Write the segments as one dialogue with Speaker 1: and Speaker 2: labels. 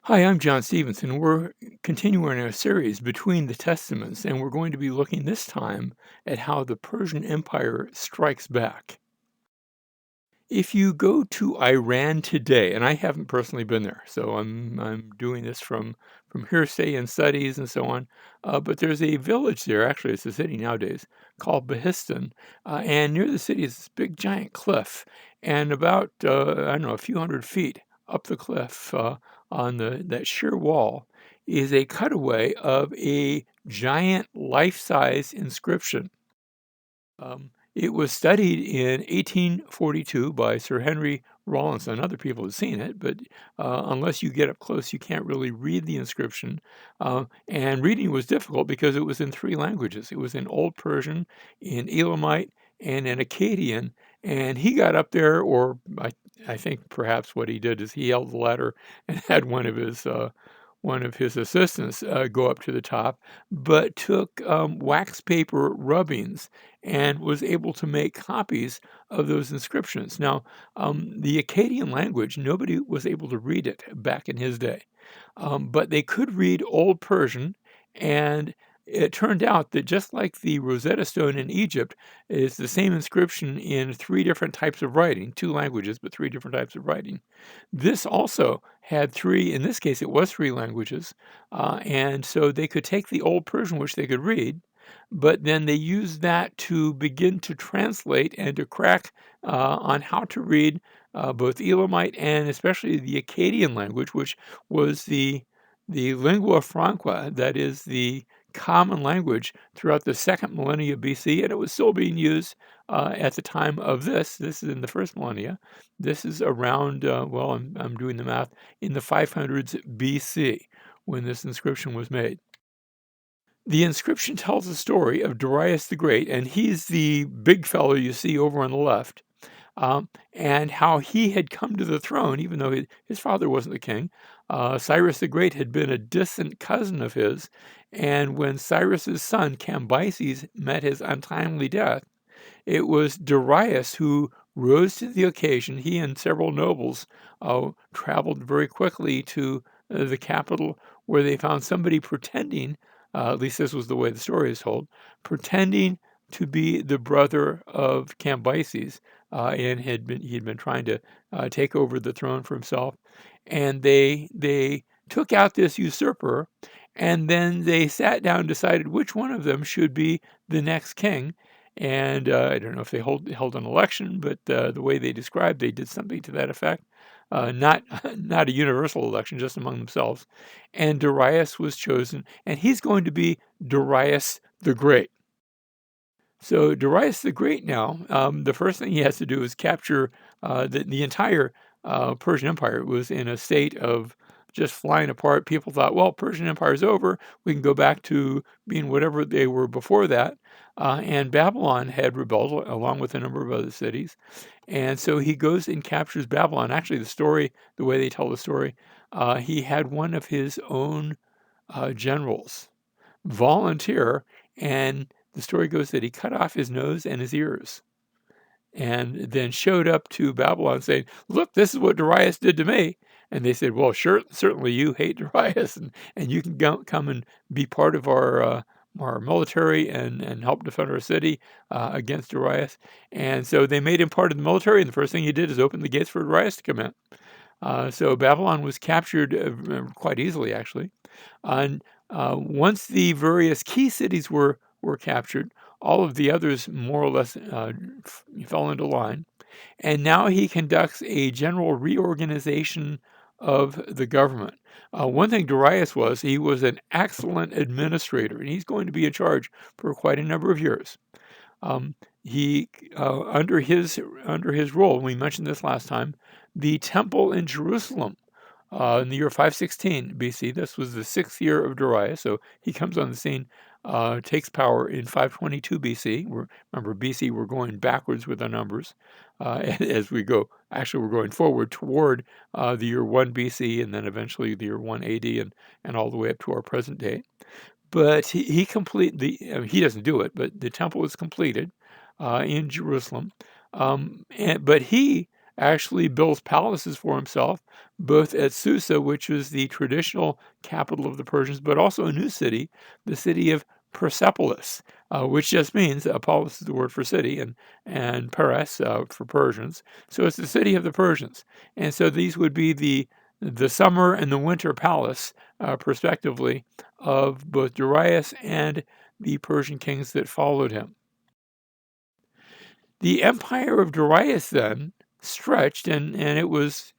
Speaker 1: Hi, I'm John Stevenson. We're continuing our series Between the Testaments, and we're going to be looking this time at how the Persian Empire strikes back. If you go to Iran today, and I haven't personally been there, so I'm doing this from hearsay and studies and so on. But there's a village there, actually it's a city nowadays, called Behistan, and near the city is this big giant cliff, and about I don't know, a few hundred feet up the cliff on the that sheer wall is a cutaway of a giant life-size inscription. It was studied in 1842 by Sir Henry Rawlinson. Other people have seen it, but unless you get up close, you can't really read the inscription. And reading was difficult because it was in three languages. It was in Old Persian, in Elamite, and in Akkadian. And he got up there, or I think perhaps what he did is he held the ladder and had one of his assistants go up to the top, but took wax paper rubbings and was able to make copies of those inscriptions. Now, the Akkadian language, nobody was able to read it back in his day, but they could read Old Persian, and it turned out that just like the Rosetta Stone in Egypt is the same inscription in three different types of writing, two languages, but three different types of writing. This also had three, in this case, it was three languages. And so they could take the Old Persian, which they could read, but then they used that to begin to translate and to crack on how to read both Elamite and especially the Akkadian language, which was the lingua franca, that is the common language throughout the second millennia BC, and it was still being used at the time of this. This is in the first millennia. This is around, well, I'm doing the math, in the 500s BC when this inscription was made. The inscription tells the story of Darius the Great, and he's the big fellow you see over on the left, and how he had come to the throne, even though his father wasn't the king. Cyrus the Great had been a distant cousin of his, and when Cyrus's son Cambyses met his untimely death, it was Darius who rose to the occasion. He and several nobles traveled very quickly to the capital, where they found somebody pretending, at least this was the way the story is told, pretending to be the brother of Cambyses, and he'd been trying to take over the throne for himself. And they took out this usurper, and then they sat down and decided which one of them should be the next king. And I don't know if they held an election, but the way they described, they did something to that effect. Not not a universal election, just among themselves. And Darius was chosen, and he's going to be Darius the Great. So Darius the Great now, the first thing he has to do is capture the entire Persian Empire. Was in a state of just flying apart. People thought, well, Persian Empire's over. We can go back to being whatever they were before that. And Babylon had rebelled along with a number of other cities. And so he goes and captures Babylon. Actually, the way they tell the story, he had one of his own generals volunteer, and the story goes that he cut off his nose and his ears and then showed up to Babylon saying, look, this is what Darius did to me. And they said, well, sure, certainly you hate Darius, and you can come and be part of our military and help defend our city against Darius. And so they made him part of the military, and the first thing he did is open the gates for Darius to come in. So Babylon was captured quite easily, actually. And once the various key cities were captured, all of the others more or less fell into line. And now he conducts a general reorganization of the government. One thing Darius was, he was an excellent administrator, and he's going to be in charge for quite a number of years. He under his role, we mentioned this last time, the temple in Jerusalem in the year 516 BC. This was the sixth year of Darius, so he comes on the scene, takes power in 522 BC. Remember, BC, we're going backwards with our numbers as we go. Actually, we're going forward toward the year 1 BC, and then eventually the year 1 AD, and all the way up to our present day. But he doesn't do it, but the temple is completed in Jerusalem. But he actually builds palaces for himself, both at Susa, which was the traditional capital of the Persians, but also a new city, the city of Persepolis, which just means Polis is the word for city, and Paris for Persians. So it's the city of the Persians, and so these would be the summer and the winter palace, respectively, of both Darius and the Persian kings that followed him. The empire of Darius then stretched, and it was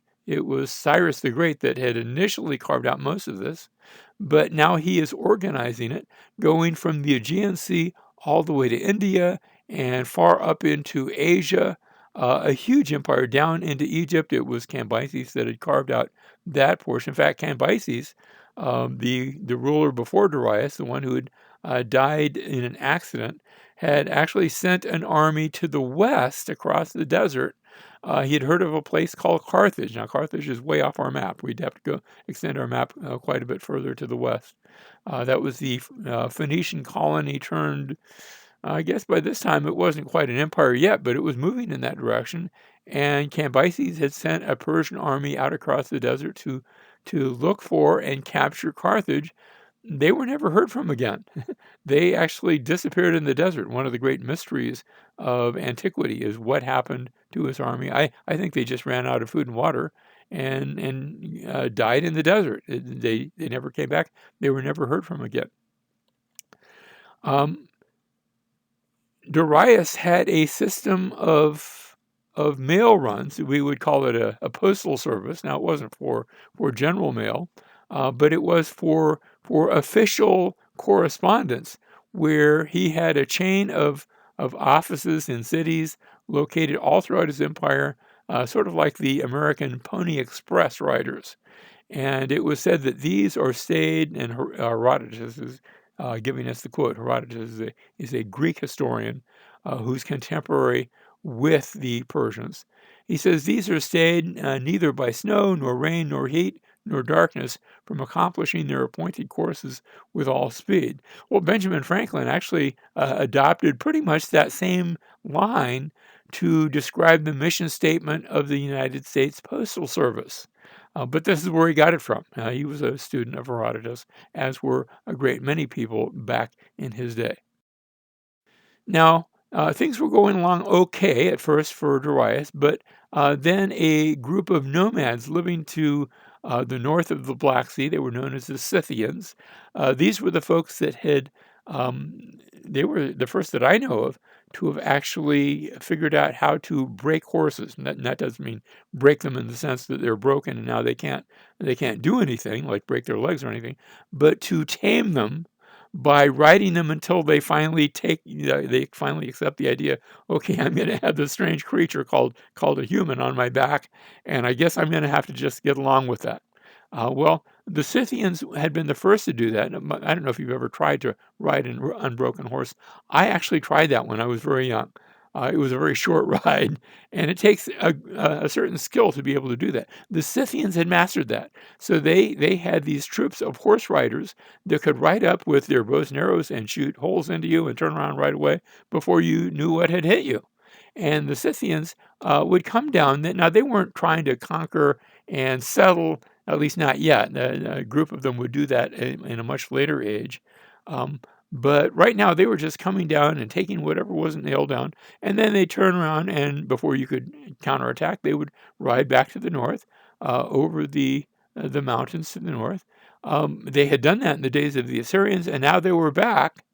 Speaker 1: Cyrus the Great that had initially carved out most of this, but now he is organizing it, going from the Aegean Sea all the way to India and far up into Asia, a huge empire down into Egypt. It was Cambyses that had carved out that portion. In fact, Cambyses, the ruler before Darius, the one who had died in an accident, had actually sent an army to the west across the desert. He had heard of a place called Carthage. Now, Carthage is way off our map. We'd have to go extend our map quite a bit further to the west. That was the Phoenician colony turned, I guess by this time it wasn't quite an empire yet, but it was moving in that direction. And Cambyses had sent a Persian army out across the desert to look for and capture Carthage. They were never heard from again. They actually disappeared in the desert. One of the great mysteries of antiquity is what happened to his army. I think they just ran out of food and water and died in the desert. They never came back. They were never heard from again. Um, Darius had a system of mail runs. We would call it a postal service. Now, it wasn't for general mail, but it was for official correspondence, where he had a chain of offices in cities located all throughout his empire, sort of like the American Pony Express riders. And it was said that these are stayed, and Herodotus is giving us the quote. Herodotus is a Greek historian who's contemporary with the Persians. He says, these are stayed neither by snow, nor rain, nor heat, nor darkness from accomplishing their appointed courses with all speed. Well, Benjamin Franklin actually adopted pretty much that same line to describe the mission statement of the United States Postal Service. But this is where he got it from. He was a student of Herodotus, as were a great many people back in his day. Now, things were going along okay at first for Darius, but then a group of nomads living to the north of the Black Sea, they were known as the Scythians. These were the folks that they were the first that I know of to have actually figured out how to break horses. And that doesn't mean break them in the sense that they're broken and now they can't do anything, like break their legs or anything, but to tame them by riding them until they finally they finally accept the idea. Okay, I'm going to have this strange creature called a human on my back, and I guess I'm going to have to just get along with that. Well, the Scythians had been the first to do that. I don't know if you've ever tried to ride an unbroken horse. I actually tried that when I was very young. It was a very short ride, and it takes a certain skill to be able to do that. The Scythians had mastered that. So they had these troops of horse riders that could ride up with their bows and arrows and shoot holes into you and turn around right away before you knew what had hit you. And the Scythians would come down. Now, they weren't trying to conquer and settle, at least not yet. A group of them would do that in a much later age. But right now, they were just coming down and taking whatever wasn't nailed down. And then they turn around, and before you could counterattack, they would ride back to the north over the mountains to the north. They had done that in the days of the Assyrians, and now they were back.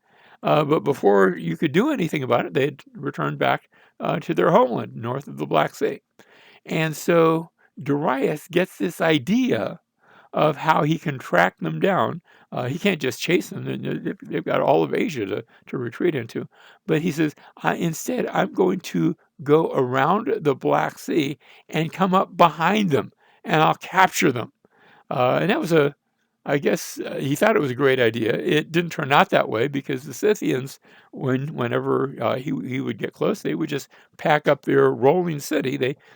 Speaker 1: But before you could do anything about it, they had returned back to their homeland north of the Black Sea. And so Darius gets this idea of how he can track them down. He can't just chase them. They've got all of Asia to retreat into. But he says, instead, I'm going to go around the Black Sea and come up behind them, and I'll capture them. And that was I guess he thought it was a great idea. It didn't turn out that way because the Scythians, whenever he would get close, they would just pack up their rolling city.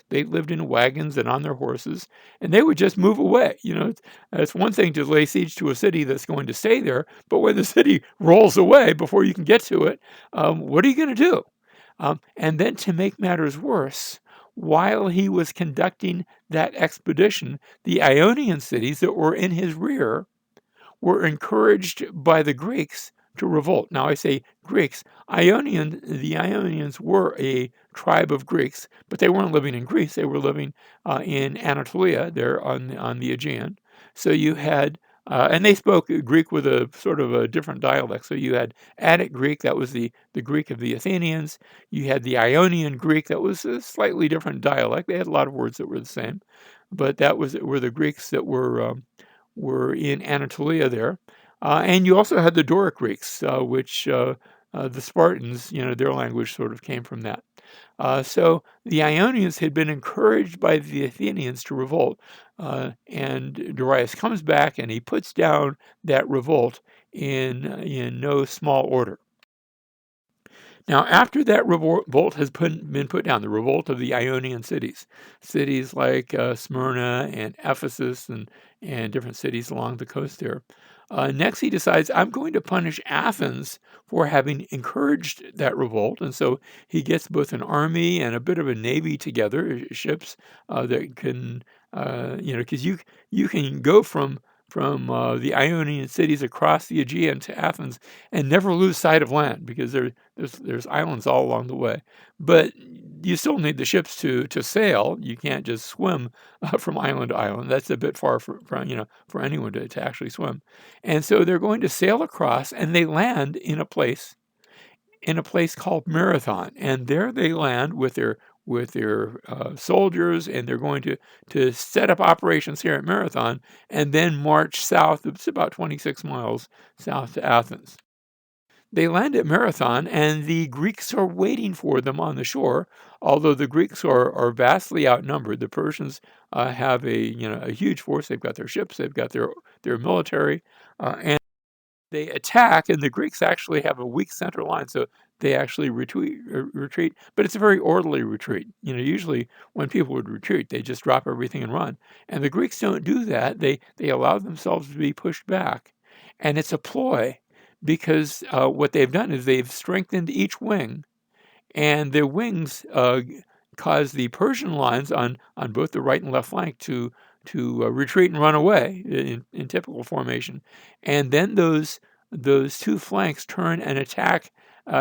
Speaker 1: They lived in wagons and on their horses, and they would just move away. It's one thing to lay siege to a city that's going to stay there, but when the city rolls away before you can get to it, what are you going to do? And then to make matters worse, while he was conducting that expedition, the Ionian cities that were in his rear were encouraged by the Greeks to revolt. Now I say Greeks. The Ionians were a tribe of Greeks, but they weren't living in Greece. They were living in Anatolia, there on the Aegean. So you had, and they spoke Greek with a sort of a different dialect. So you had Attic Greek, that was the Greek of the Athenians. You had the Ionian Greek, that was a slightly different dialect. They had a lot of words that were the same, but that were the Greeks that were in Anatolia there. And you also had the Doric Greeks, which the Spartans, their language sort of came from that. So the Ionians had been encouraged by the Athenians to revolt, and Darius comes back and he puts down that revolt in no small order. Now, after that revolt has been put down, the revolt of the Ionian cities like Smyrna and Ephesus and different cities along the coast there, next he decides, I'm going to punish Athens for having encouraged that revolt. And so he gets both an army and a bit of a navy together, ships that can, because you can go from the Ionian cities across the Aegean to Athens and never lose sight of land because there's islands all along the way. But you still need the ships to sail. You can't just swim from island to island. That's a bit far for anyone to actually swim. And so they're going to sail across, and they land in a place called Marathon, and there they land with their soldiers, and they're going to set up operations here at Marathon, and then march south. It's about 26 miles south to Athens. They land at Marathon, and the Greeks are waiting for them on the shore. Although the Greeks are vastly outnumbered, the Persians have a huge force. They've got their ships, they've got their military, and they attack, and the Greeks actually have a weak center line, so they actually retreat, but it's a very orderly retreat. Usually when people would retreat, they just drop everything and run. And the Greeks don't do that. They allow themselves to be pushed back, and it's a ploy because what they've done is they've strengthened each wing, and the wings cause the Persian lines on both the right and left flank to retreat and run away in typical formation, and then those two flanks turn and attack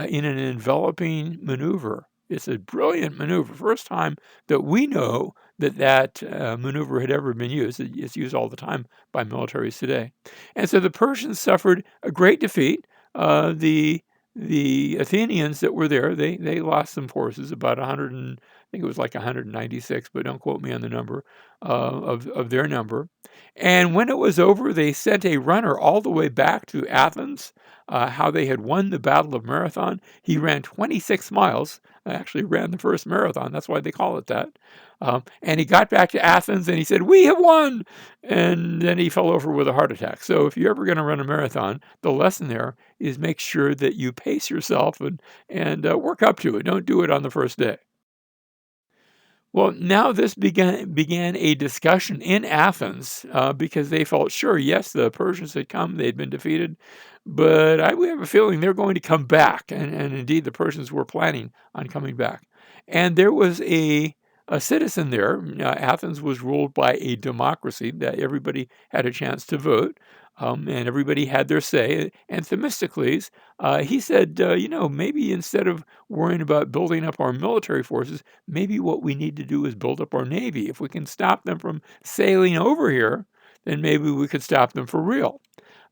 Speaker 1: in an enveloping maneuver. It's a brilliant maneuver. First time that we know that maneuver had ever been used. It's used all the time by militaries today. And so the Persians suffered a great defeat. The Athenians that were there, they lost some forces, about 100 and I think it was like 196, but don't quote me on the number of their number. And when it was over, they sent a runner all the way back to Athens, how they had won the Battle of Marathon. He ran 26 miles, actually ran the first marathon. That's why they call it that. And he got back to Athens and he said, "We have won." And then he fell over with a heart attack. So if you're ever going to run a marathon, the lesson there is make sure that you pace yourself and work up to it. Don't do it on the first day. Well, now this began a discussion in Athens because they felt sure, yes, the Persians had come, they'd been defeated, but we have a feeling they're going to come back. And indeed, the Persians were planning on coming back. And there was a citizen there. Athens was ruled by a democracy that everybody had a chance to vote. And everybody had their say. And Themistocles, he said, maybe instead of worrying about building up our military forces, maybe what we need to do is build up our navy. If we can stop them from sailing over here, then maybe we could stop them for real.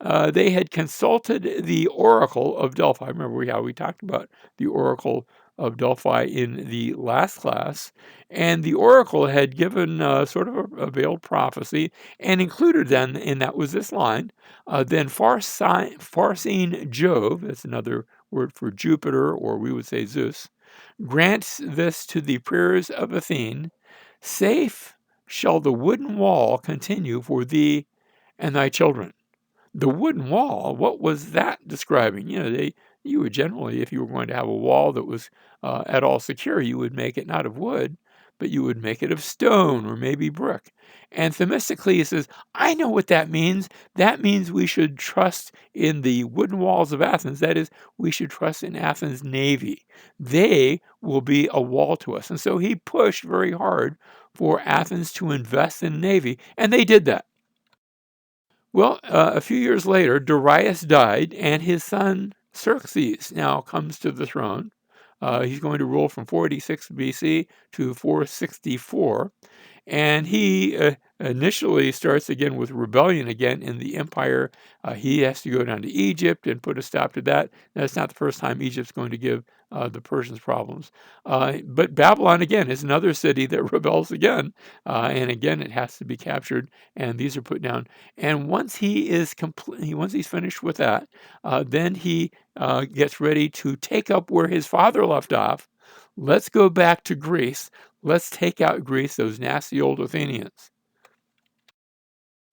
Speaker 1: They had consulted the Oracle of Delphi. Remember how we talked about the Oracle of Delphi in the last class. And the Oracle had given sort of a veiled prophecy and included then, and that was this line, then Farsine Jove, that's another word for Jupiter, or we would say Zeus, grants this to the prayers of Athene, safe shall the wooden wall continue for thee and thy children. The wooden wall, what was that describing? You would generally, if you were going to have a wall that was at all secure, you would make it not of wood, but you would make it of stone or maybe brick. And Themistocles says, I know what that means. That means we should trust in the wooden walls of Athens. That is, we should trust in Athens' navy. They will be a wall to us. And so he pushed very hard for Athens to invest in navy, and they did that. Well, a few years later, Darius died, and his son Xerxes now comes to the throne. He's going to rule from 46 BC to 464. And he initially starts again with rebellion again in the empire. He has to go down to Egypt and put a stop to that. That's not the first time Egypt's going to give the Persians problems. But Babylon, again, is another city that rebels again. And again, it has to be captured, and these are put down. And once he is complete, once he's finished with that, then he gets ready to take up where his father left off. Let's go back to Greece. Let's take out Greece, those nasty old Athenians.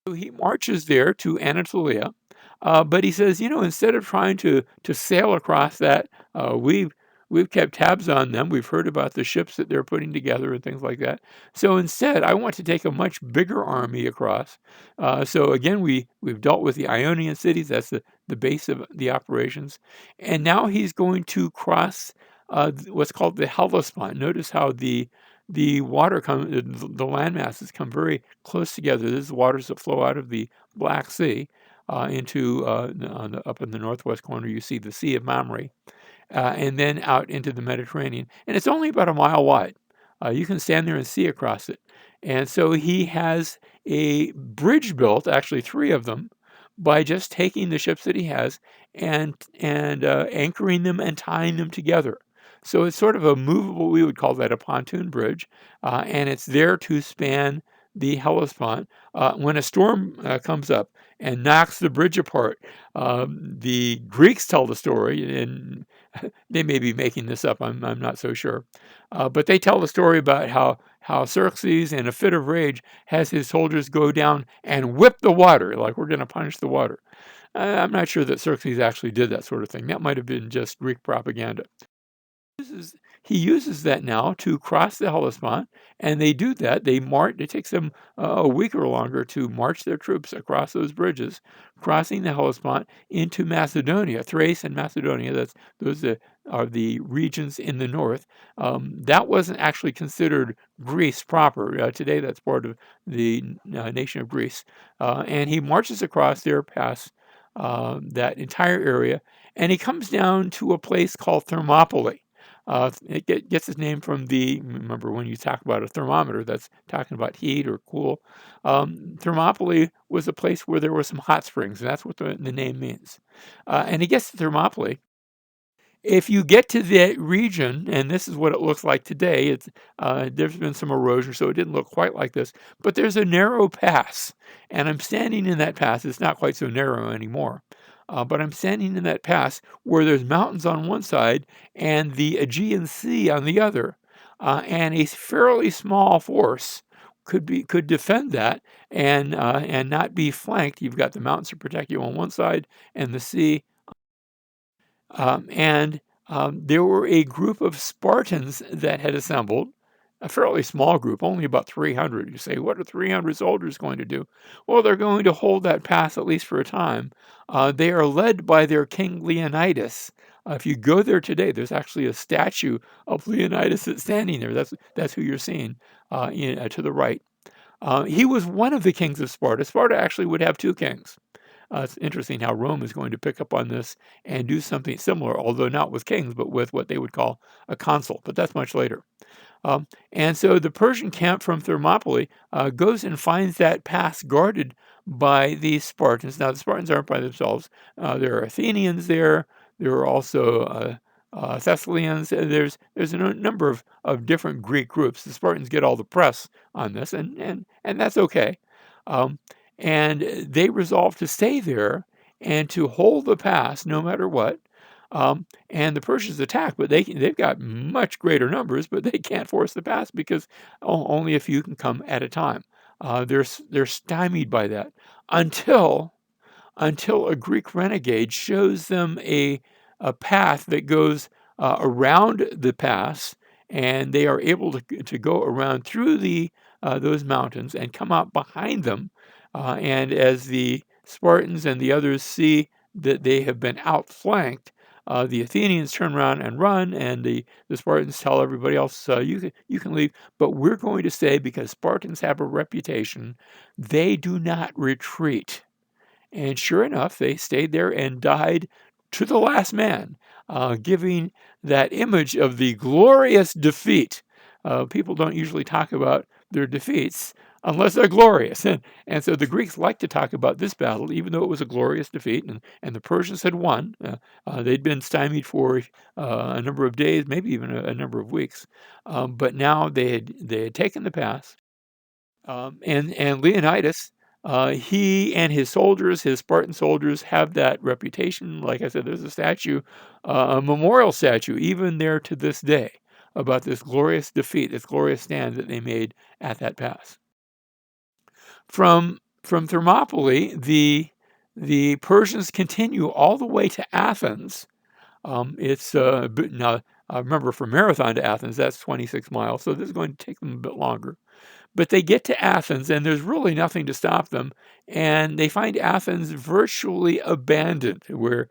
Speaker 1: So he marches there to Anatolia, but he says, instead of trying to sail across that, we've kept tabs on them. We've heard about the ships that they're putting together and things like that. So instead, I want to take a much bigger army across. So again, we've dealt with the Ionian cities. That's the base of the operations, and now he's going to cross what's called the Hellespont. Notice how the water the land masses come very close together. This is waters that flow out of the Black Sea into up in the northwest corner. You see the Sea of Mamre, and then out into the Mediterranean. And it's only about a mile wide. You can stand there and see across it. And so he has a bridge built, actually three of them, by just taking the ships that he has and anchoring them and tying them together. So it's sort of a movable, we would call that a pontoon bridge, and it's there to span the Hellespont. When a storm comes up and knocks the bridge apart, the Greeks tell the story, and they may be making this up, I'm not so sure. But they tell the story about how Xerxes, in a fit of rage, has his soldiers go down and whip the water, like we're going to punish the water. I'm not sure that Xerxes actually did that sort of thing. That might have been just Greek propaganda. He uses that now to cross the Hellespont, and they do that. They march. It takes them a week or longer to march their troops across those bridges, crossing the Hellespont into Macedonia, Thrace and Macedonia. Those are the regions in the north. That wasn't actually considered Greece proper. Today, that's part of the nation of Greece. And he marches across there past that entire area, and he comes down to a place called Thermopylae. It gets its name from remember when you talk about a thermometer, that's talking about heat or cool. Thermopylae was a place where there were some hot springs, and that's what the name means. And he gets to Thermopylae. If you get to that region, and this is what it looks like today, there's been some erosion, so it didn't look quite like this, but there's a narrow pass, and I'm standing in that pass. It's not quite so narrow anymore, but I'm standing in that pass where there's mountains on one side and the Aegean Sea on the other, and a fairly small force could defend that and not be flanked. You've got the mountains to protect you on one side and the sea. There were a group of Spartans that had assembled, a fairly small group, only about 300. You say, what are 300 soldiers going to do? Well, they're going to hold that pass at least for a time. They are led by their king Leonidas. If you go there today, there's actually a statue of Leonidas that's standing there. That's who you're seeing to the right. He was one of the kings of Sparta. Sparta actually would have two kings. It's interesting how Rome is going to pick up on this and do something similar, although not with kings, but with what they would call a consul. But that's much later. And so the Persian camp from Thermopylae goes and finds that pass guarded by the Spartans. Now, the Spartans aren't by themselves. There are Athenians there. There are also Thessalians. There's a number of different Greek groups. The Spartans get all the press on this, and that's okay. Um, and they resolve to stay there and to hold the pass no matter what. And the Persians attack, but they've got much greater numbers, but they can't force the pass because only a few can come at a time. They're stymied by that until a Greek renegade shows them a path that goes around the pass and they are able to go around through those mountains and come out behind them. And as the Spartans and the others see that they have been outflanked, the Athenians turn around and run, and the Spartans tell everybody else, you can leave, but we're going to stay because Spartans have a reputation. They do not retreat. And sure enough, they stayed there and died to the last man, giving that image of the glorious defeat. People don't usually talk about their defeats unless they're glorious. And so the Greeks like to talk about this battle, even though it was a glorious defeat, and the Persians had won. They'd been stymied for a number of days, maybe even a number of weeks. But now they had taken the pass. And Leonidas, he and his soldiers, his Spartan soldiers, have that reputation. Like I said, there's a statue, a memorial statue, even there to this day, about this glorious defeat, this glorious stand that they made at that pass. From Thermopylae, the Persians continue all the way to Athens. It's now, remember, from Marathon to Athens, that's 26 miles, so this is going to take them a bit longer. But they get to Athens, and there's really nothing to stop them. And they find Athens virtually abandoned, where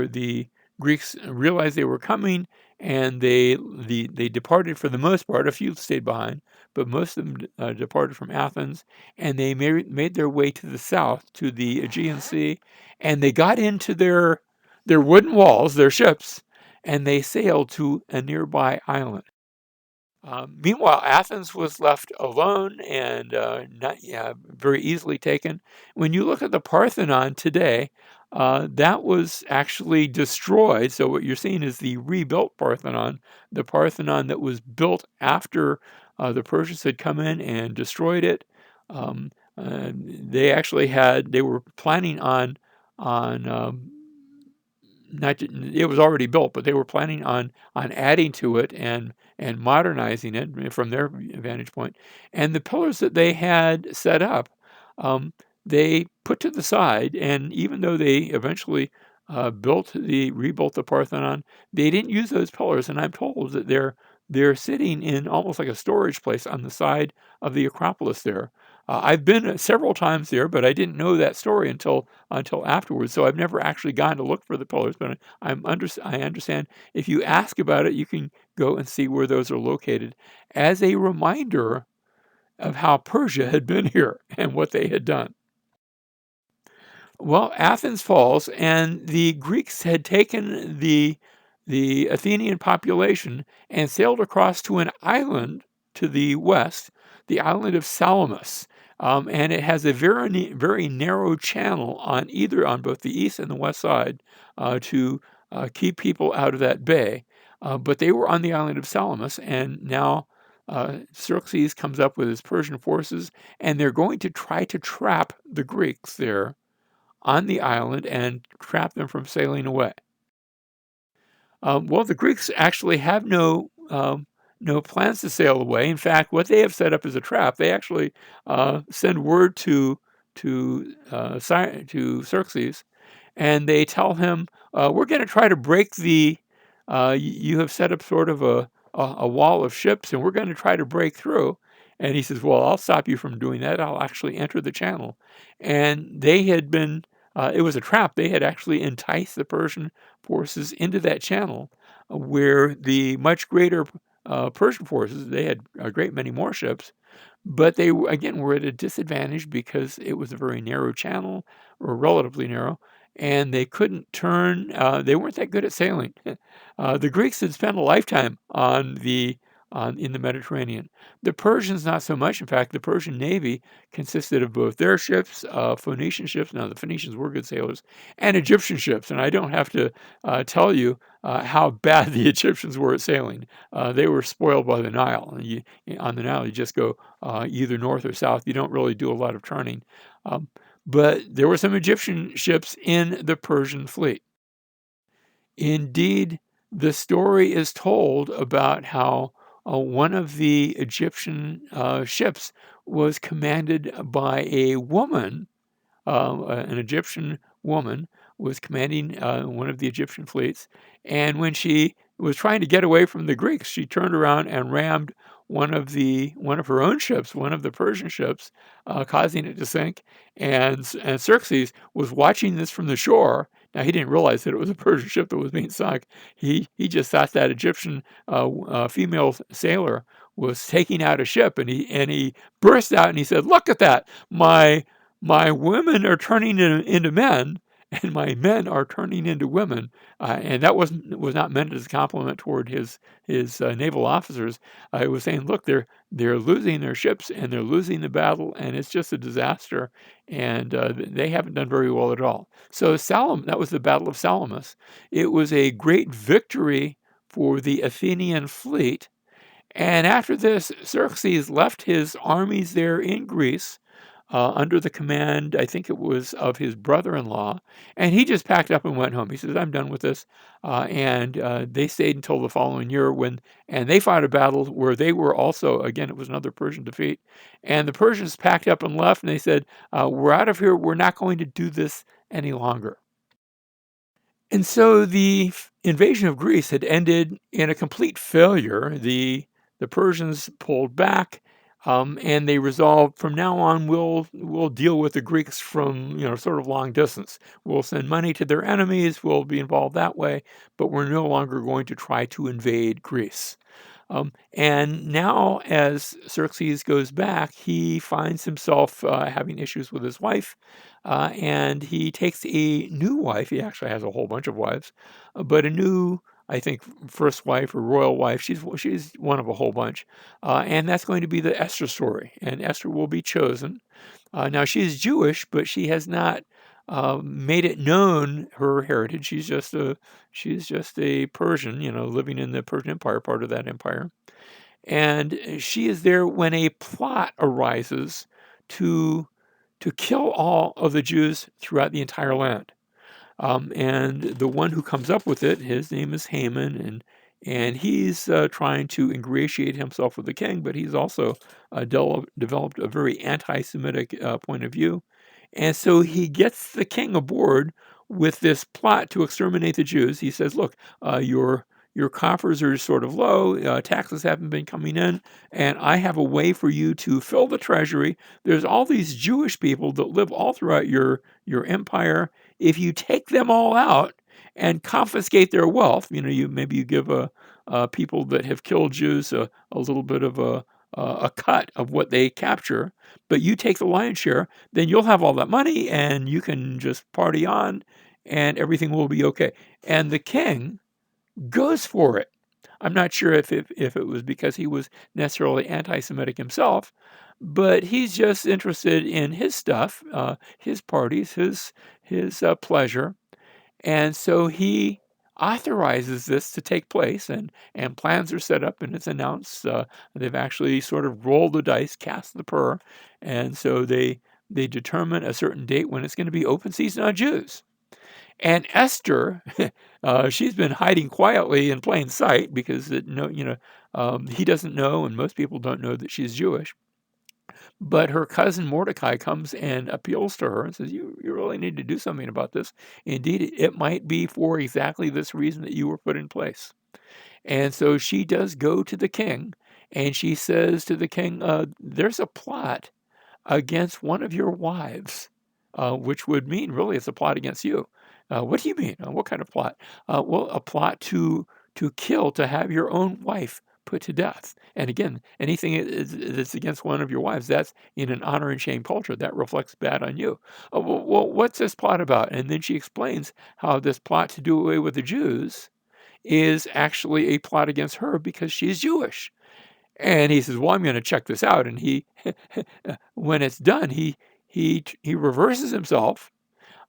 Speaker 1: the Greeks realized they were coming, and they departed for the most part. A few stayed behind, but most of them departed from Athens, and they made their way to the south, to the Aegean Sea, and they got into their wooden walls, their ships, and they sailed to a nearby island. Meanwhile, Athens was left alone and not very easily taken. When you look at the Parthenon today, that was actually destroyed. So what you're seeing is the rebuilt Parthenon, the Parthenon that was built after the Persians had come in and destroyed it. They were planning on not it was already built, but they were planning on adding to it and modernizing it from their vantage point. And the pillars that they had set up, they put to the side. And even though they eventually rebuilt the Parthenon, they didn't use those pillars. And I'm told that they're sitting in almost like a storage place on the side of the Acropolis there. I've been several times there, but I didn't know that story until afterwards. So I've never actually gone to look for the pillars. But I understand if you ask about it, you can go and see where those are located as a reminder of how Persia had been here and what they had done. Well, Athens falls, and the Greeks had taken the Athenian population and sailed across to an island to the west, the island of Salamis. And it has a very narrow channel on both the east and the west side to keep people out of that bay. But they were on the island of Salamis, and now Xerxes comes up with his Persian forces, and they're going to try to trap the Greeks there on the island and trap them from sailing away. Well, the Greeks actually have no plans to sail away. In fact, what they have set up is a trap. They actually send word to Xerxes, and they tell him, "We're going to try to break the. You have set up sort of a wall of ships, and we're going to try to break through." And he says, "Well, I'll stop you from doing that. I'll actually enter the channel." And they had been. It was a trap. They had actually enticed the Persian forces into that channel, where the much greater Persian forces, they had a great many more ships, but they again were at a disadvantage because it was a very narrow channel, or relatively narrow, and they couldn't turn. They weren't that good at sailing. The Greeks had spent a lifetime in the Mediterranean. The Persians not so much. In fact, the Persian navy consisted of both their ships, Phoenician ships. Now the Phoenicians were good sailors, and Egyptian ships. And I don't have to tell you how bad the Egyptians were at sailing. They were spoiled by the Nile. On the Nile, you just go either north or south. You don't really do a lot of turning. But there were some Egyptian ships in the Persian fleet. Indeed, the story is told about how one of the Egyptian ships was commanded by a woman, an Egyptian woman was commanding one of the Egyptian fleets. And when she was trying to get away from the Greeks, she turned around and rammed one of her own ships, one of the Persian ships, causing it to sink. And Xerxes was watching this from the shore. Now he didn't realize that it was a Persian ship that was being sunk. He just thought that Egyptian female sailor was taking out a ship, and he burst out and he said, "Look at that! My women are turning into men, and my men are turning into women." And that was not meant as a compliment toward his naval officers. It was saying, "Look, they're losing their ships and they're losing the battle, and it's just a disaster, and they haven't done very well at all." So that was the Battle of Salamis. It was a great victory for the Athenian fleet. And after this, Xerxes left his armies there in Greece under the command, I think it was of his brother-in-law, and he just packed up and went home. He says, "I'm done with this." And they stayed until the following year and they fought a battle where they were also, again, it was another Persian defeat. And the Persians packed up and left, and they said, "We're out of here. We're not going to do this any longer." And so the invasion of Greece had ended in a complete failure. The Persians pulled back, and they resolved from now on we'll deal with the Greeks from sort of long distance. We'll send money to their enemies. We'll be involved that way, but we're no longer going to try to invade Greece. And now, as Xerxes goes back, he finds himself having issues with his wife, and he takes a new wife. He actually has a whole bunch of wives, but a new, I think, first wife or royal wife. She's one of a whole bunch, and that's going to be the Esther story. And Esther will be chosen. Now she's Jewish, but she has not made it known her heritage. She's just a Persian, living in the Persian Empire, part of that empire. And she is there when a plot arises to kill all of the Jews throughout the entire land. And the one who comes up with it, his name is Haman, and he's trying to ingratiate himself with the king, but he's also developed a very anti-Semitic point of view. And so he gets the king aboard with this plot to exterminate the Jews. He says, "Look, your coffers are sort of low, taxes haven't been coming in, and I have a way for you to fill the treasury. There's all these Jewish people that live all throughout your empire. If you take them all out and confiscate their wealth, maybe you give people that have killed Jews a little bit of a cut of what they capture, but you take the lion's share, then you'll have all that money and you can just party on and everything will be okay." And the king goes for it. I'm not sure if it was because he was necessarily anti-Semitic himself, but he's just interested in his stuff, his parties, his pleasure, and so he authorizes this to take place, and plans are set up, and it's announced. They've actually sort of rolled the dice, cast the purr, and so they determine a certain date when it's going to be open season on Jews. And Esther, she's been hiding quietly in plain sight because he doesn't know, and most people don't know that she's Jewish. But her cousin Mordecai comes and appeals to her and says, "You really need to do something about this. Indeed, it might be for exactly this reason that you were put in place." And so she does go to the king, and she says to the king, "There's a plot against one of your wives," which would mean really it's a plot against you. "What do you mean? What kind of plot?" "Well, a plot to have your own wife put to death." And again, anything that's against one of your wives, that's in an honor and shame culture. That reflects bad on you. Well, what's this plot about?" And then she explains how this plot to do away with the Jews is actually a plot against her because she's Jewish. And he says, "Well, I'm going to check this out." And he, when it's done, he reverses himself.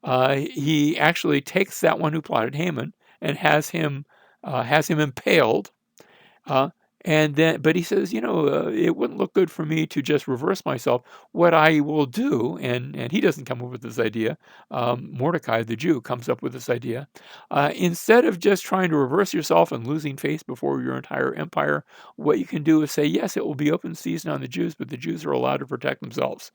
Speaker 1: He actually takes that one who plotted, Haman, and has him impaled. Uh, but he says, "It wouldn't look good for me to just reverse myself. What I will do," and he doesn't come up with this idea. Mordecai, the Jew, comes up with this idea. Instead of just trying to reverse yourself and losing face before your entire empire, what you can do is say, "Yes, it will be open season on the Jews, but the Jews are allowed to protect themselves."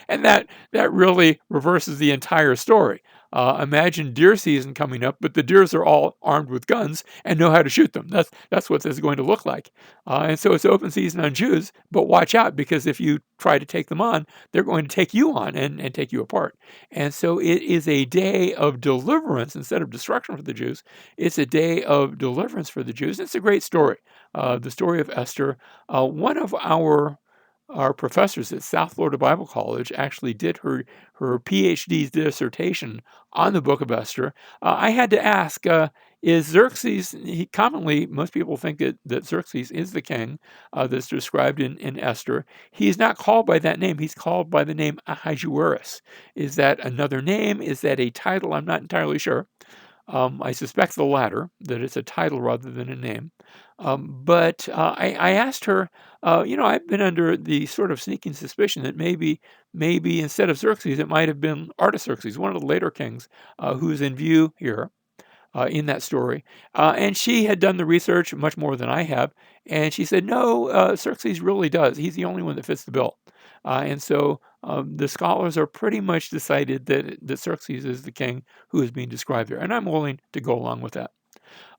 Speaker 1: And that really reverses the entire story. Imagine deer season coming up, but the deers are all armed with guns and know how to shoot them. That's what this is going to look like. And so it's open season on Jews, but watch out because if you try to take them on, they're going to take you on and take you apart. And so it is a day of deliverance instead of destruction for the Jews. It's a day of deliverance for the Jews. It's a great story, the story of Esther. One of our professors at South Florida Bible College actually did her PhD dissertation on the book of Esther. I had to ask, is Xerxes, commonly, most people think that Xerxes is the king that's described in Esther. He's not called by that name. He's called by the name Ahasuerus. Is that another name? Is that a title? I'm not entirely sure. I suspect the latter, that it's a title rather than a name. But I asked her, I've been under the sort of sneaking suspicion that maybe instead of Xerxes, it might have been Artaxerxes, one of the later kings, who's in view here in that story. And she had done the research much more than I have. And she said, no, Xerxes really does. He's the only one that fits the bill. And so the scholars are pretty much decided that Xerxes is the king who is being described there. And I'm willing to go along with that.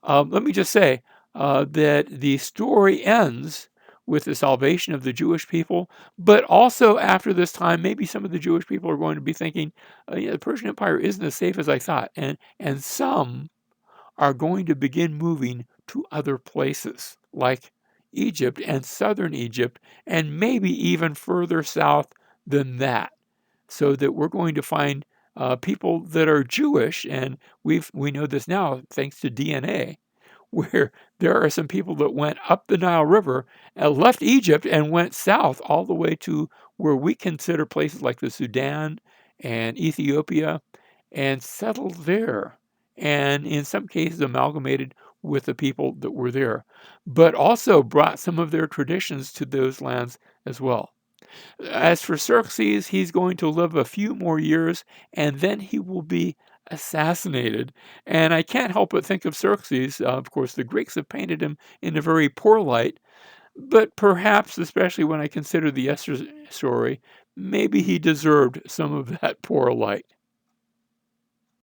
Speaker 1: Let me just say that the story ends with the salvation of the Jewish people, but also after this time, maybe some of the Jewish people are going to be thinking, yeah, the Persian Empire isn't as safe as I thought. And some are going to begin moving to other places like Egypt and southern Egypt, and maybe even further south than that, so that we're going to find people that are Jewish, and we know this now thanks to DNA, where there are some people that went up the Nile River and left Egypt and went south all the way to where we consider places like the Sudan and Ethiopia and settled there. And in some cases, amalgamated with the people that were there, but also brought some of their traditions to those lands as well. As for Xerxes, he's going to live a few more years and then he will be assassinated. And I can't help but think of Xerxes. Of course, the Greeks have painted him in a very poor light, but perhaps, especially when I consider the Esther story, maybe he deserved some of that poor light.